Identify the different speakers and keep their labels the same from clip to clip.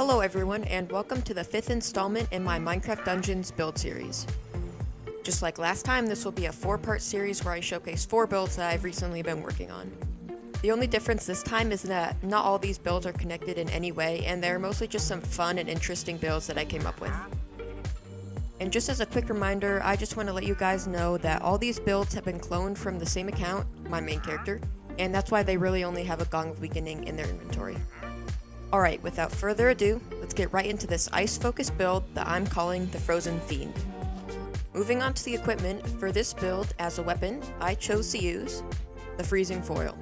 Speaker 1: Hello everyone, and welcome to the 5th installment in my Minecraft Dungeons build series. Just like last time, this will be a 4-part series where I showcase 4 builds that I've recently been working on. The only difference this time is that not all these builds are connected in any way, and they're mostly just some fun and interesting builds that I came up with. And just as a quick reminder, I just want to let you guys know that all these builds have been cloned from the same account, my main character, and that's why they really only have a Gong of Weakening in their inventory. Alright, without further ado, let's get right into this ice-focused build that I'm calling the Frozen Fiend. Moving on to the equipment, for this build, as a weapon, I chose to use the Freezing Foil.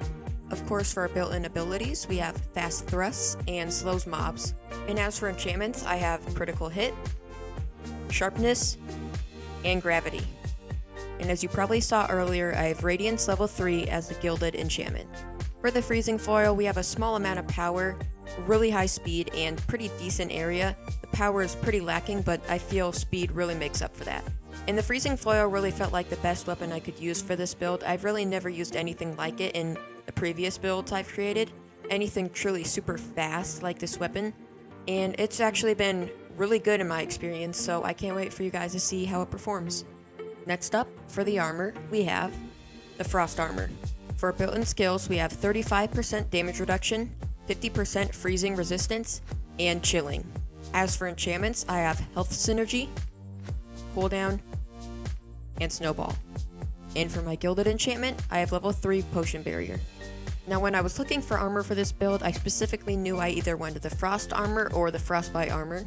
Speaker 1: Of course, for our built-in abilities, we have Fast Thrusts and Slows Mobs. And as for enchantments, I have Critical Hit, Sharpness, and Gravity. And as you probably saw earlier, I have Radiance level 3 as a gilded enchantment. For the Freezing Foil, we have a small amount of power, really high speed, and pretty decent area. The power is pretty lacking, but I feel speed really makes up for that. And the Freezing Foil really felt like the best weapon I could use for this build. I've really never used anything like it in the previous builds I've created. Anything truly super fast like this weapon. And it's actually been really good in my experience, so I can't wait for you guys to see how it performs. Next up, for the armor, we have the Frost Armor. For built-in skills, we have 35% damage reduction, 50% freezing resistance, and chilling. As for enchantments, I have Health Synergy, Cooldown, and Snowball. And for my gilded enchantment, I have level 3 Potion Barrier. Now when I was looking for armor for this build, I specifically knew I either wanted the Frost Armor or the Frostbite Armor,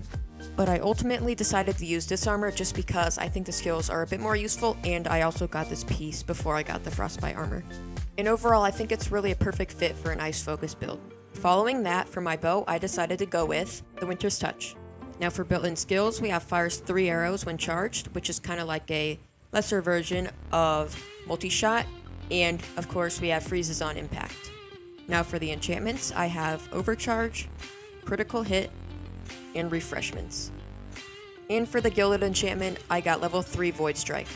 Speaker 1: but I ultimately decided to use this armor just because I think the skills are a bit more useful, and I also got this piece before I got the Frostbite Armor. And overall, I think it's really a perfect fit for an ice-focused build. Following that, for my bow, I decided to go with the Winter's Touch. Now for built-in skills, we have fires 3 arrows when charged, which is kind of like a lesser version of multi-shot, and of course we have freezes on impact. Now for the enchantments, I have Overcharge, Critical Hit, and Refreshments. And for the gilded enchantment, I got level 3 Void Strike.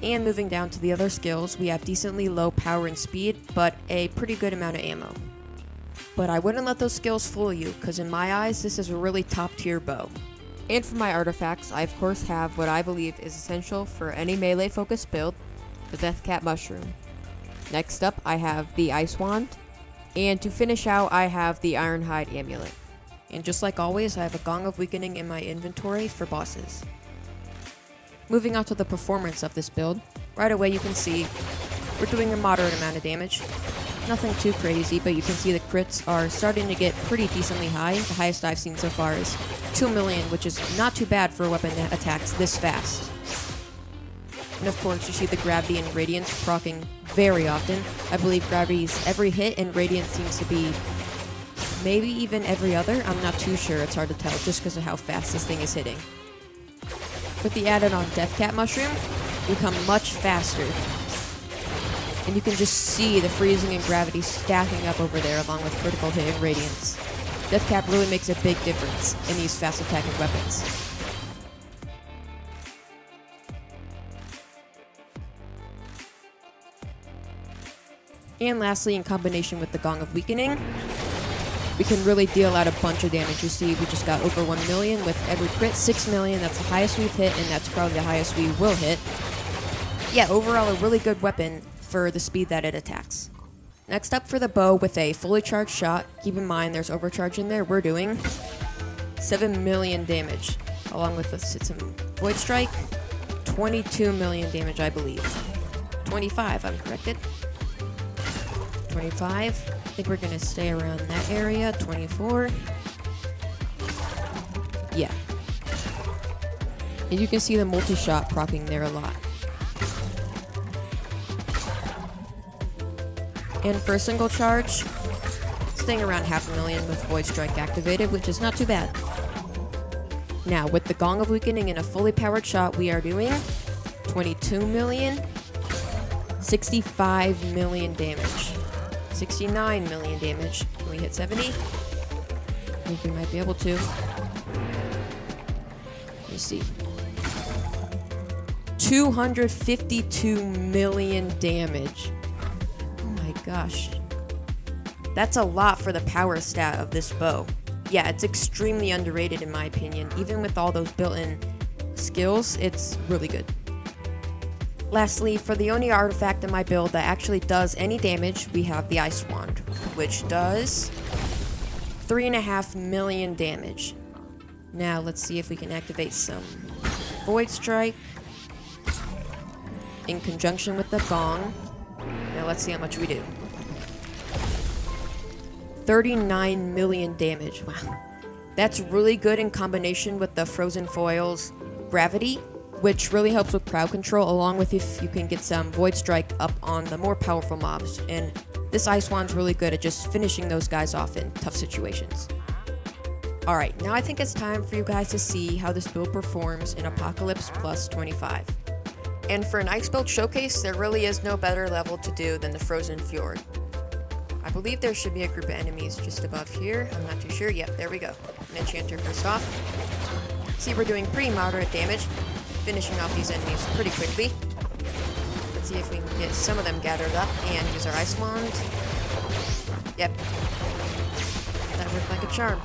Speaker 1: And moving down to the other skills, we have decently low power and speed, but a pretty good amount of ammo. But I wouldn't let those skills fool you, because in my eyes, this is a really top-tier bow. And for my artifacts, I of course have what I believe is essential for any melee-focused build, the Deathcap Mushroom. Next up, I have the Ice Wand, and to finish out, I have the Ironhide Amulet. And just like always, I have a Gong of Weakening in my inventory for bosses. Moving on to the performance of this build, right away you can see we're doing a moderate amount of damage. Nothing too crazy, but you can see the crits are starting to get pretty decently high. The highest I've seen so far is 2 million, which is not too bad for a weapon that attacks this fast. And of course, you see the Gravity and Radiance proccing very often. I believe Gravity's every hit, and Radiance seems to be maybe even every other. I'm not too sure, it's hard to tell, just because of how fast this thing is hitting. With the added-on Deathcap Mushroom, you become much faster. And you can just see the freezing and gravity stacking up over there along with Critical Hit and Radiance. Deathcap really makes a big difference in these fast attacking weapons. And lastly, in combination with the Gong of Weakening, we can really deal out a bunch of damage. You see, we just got over 1 million with every crit, 6 million, that's the highest we've hit, and that's probably the highest we will hit. Yeah, overall a really good weapon for the speed that it attacks. Next up for the bow with a fully charged shot, keep in mind there's overcharge in there, we're doing 7 million damage, along with some Void Strike, 22 million damage I believe. 25, I'm corrected. 25, I think we're gonna stay around that area, 24. Yeah. And you can see the multi-shot proccing there a lot. And for a single charge, staying around 500,000 with Void Strike activated, which is not too bad. Now, with the Gong of Weakening and a fully powered shot, we are doing 22 million, 65 million damage, 69 million damage. Can we hit 70? I think we might be able to. Let me see. 252 million damage. Gosh, that's a lot for the power stat of this bow. yeah, it's extremely underrated in my opinion. Even with all those built-in skills, it's really good. Lastly, for the only artifact in my build that actually does any damage, we have the Ice Wand, which does 3.5 million damage. Now, let's see if we can activate some Void Strike in conjunction with the Gong. Now, let's see how much we do. 39 million damage. Wow. That's really good in combination with the Frozen Foil's Gravity, which really helps with crowd control, along with if you can get some Void Strike up on the more powerful mobs. And this Ice Wand's really good at just finishing those guys off in tough situations. Alright, now I think it's time for you guys to see how this build performs in Apocalypse plus 25. And for an ice build showcase, there really is no better level to do than the Frozen Fjord. I believe there should be a group of enemies just above here. I'm not too sure. Yep, there we go. An enchanter first off. See, we're doing pretty moderate damage, finishing off these enemies pretty quickly. Let's see if we can get some of them gathered up and use our Ice Wand. Yep. That worked like a charm.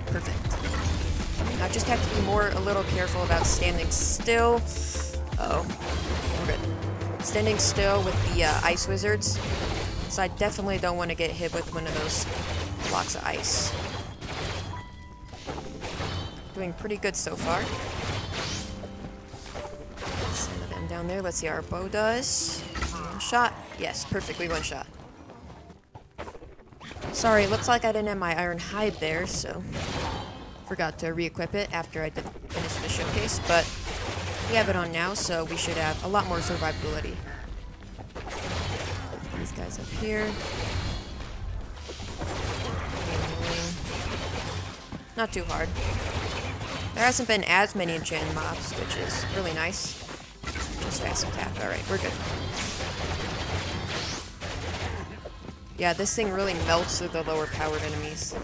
Speaker 1: Perfect. Now I just have to be a little careful about standing still. Uh-oh. We're good. Standing still with the ice wizards. So I definitely don't want to get hit with one of those blocks of ice. Doing pretty good so far. Some of them down there. Let's see how our bow does. One shot. Yes, perfectly one shot. Sorry, it looks like I didn't have my iron hide there, so forgot to re-equip it after I did finish the showcase, but we have it on now, so we should have a lot more survivability. These guys up here. Not too hard. There hasn't been as many enchanted mobs, which is really nice. Just fast attack. Alright, we're good. Yeah, this thing really melts through the lower powered enemies.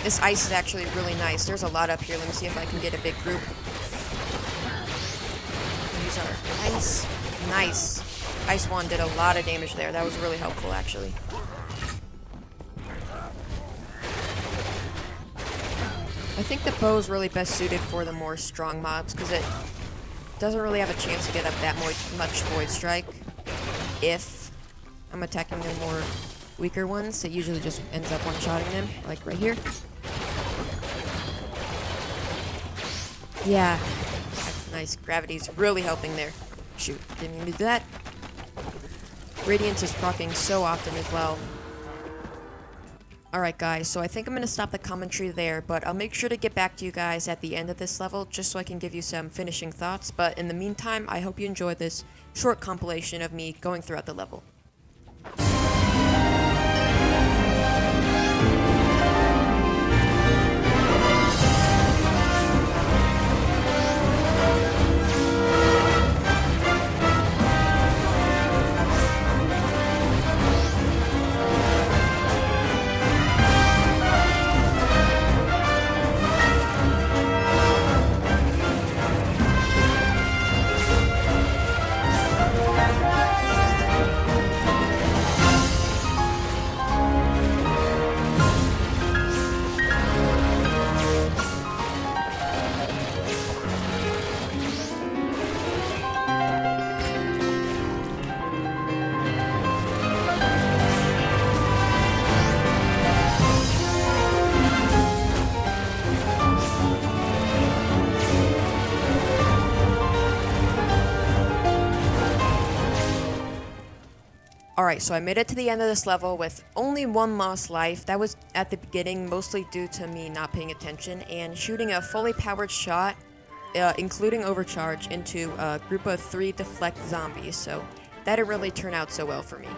Speaker 1: This ice is actually really nice. There's a lot up here. Let me see if I can get a big group. Use our ice. Nice. Ice Wand did a lot of damage there. That was really helpful, actually. I think the bow is really best suited for the more strong mobs, because it doesn't really have a chance to get up that much Void Strike if I'm attacking the more weaker ones. It usually just ends up one-shotting them, like right here. Yeah, that's nice. Gravity's really helping there. Shoot, didn't mean to do that. Radiance is proccing so often as well. Alright guys, so I think I'm going to stop the commentary there, but I'll make sure to get back to you guys at the end of this level, just so I can give you some finishing thoughts. But in the meantime, I hope you enjoyed this short compilation of me going throughout the level. Alright, so I made it to the end of this level with only one lost life. That was at the beginning, mostly due to me not paying attention and shooting a fully powered shot, including overcharge, into a group of 3 deflect zombies, so that didn't really turn out so well for me.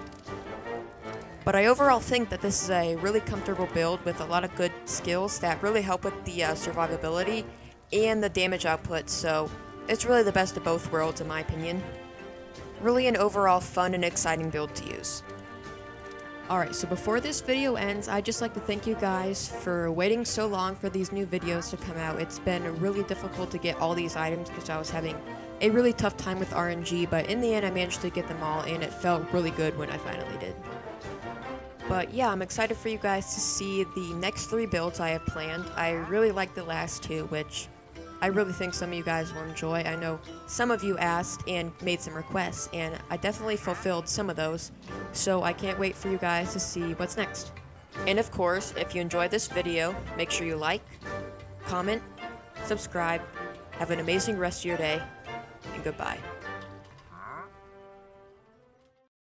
Speaker 1: But I overall think that this is a really comfortable build with a lot of good skills that really help with the survivability and the damage output, so it's really the best of both worlds in my opinion. Really an overall fun and exciting build to use. Alright, so before this video ends, I'd just like to thank you guys for waiting so long for these new videos to come out. It's been really difficult to get all these items because I was having a really tough time with RNG, but in the end I managed to get them all and it felt really good when I finally did. But yeah, I'm excited for you guys to see the next 3 builds I have planned. I really like the last 2, which I really think some of you guys will enjoy. I know some of you asked and made some requests, and I definitely fulfilled some of those, so I can't wait for you guys to see what's next. And of course, if you enjoyed this video, make sure you like, comment, subscribe, have an amazing rest of your day, and goodbye.